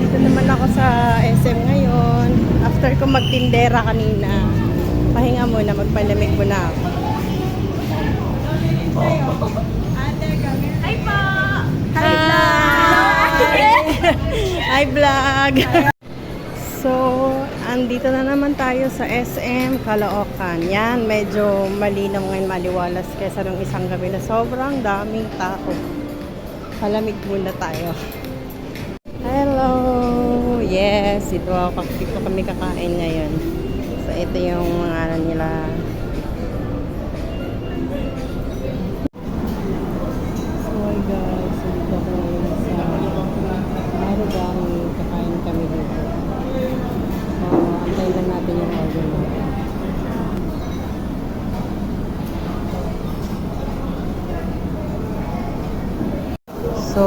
Dito naman ako sa SM ngayon. After ko magtindera kanina, pahinga muna, magpalamig muna ako. Hi po! Hi! Hi vlog! So, andito na naman tayo sa SM Caloocan. Yan, medyo malinaw ngayon, maliwalas kaysa nung isang gabi na sobrang daming tao. Palamig muna tayo. Hello! Yes, dito kami kakain ngayon. So, ito yung mga ano nila. So, hi guys. So, dito ako ngayon sa Marugami. Kakain kami dito. So, antayin lang natin yung order natin. So,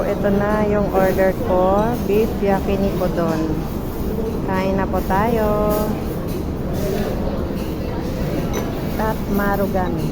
ito na yung order ko. Beef yakinipodon. Kain na po tayo. At Marugami.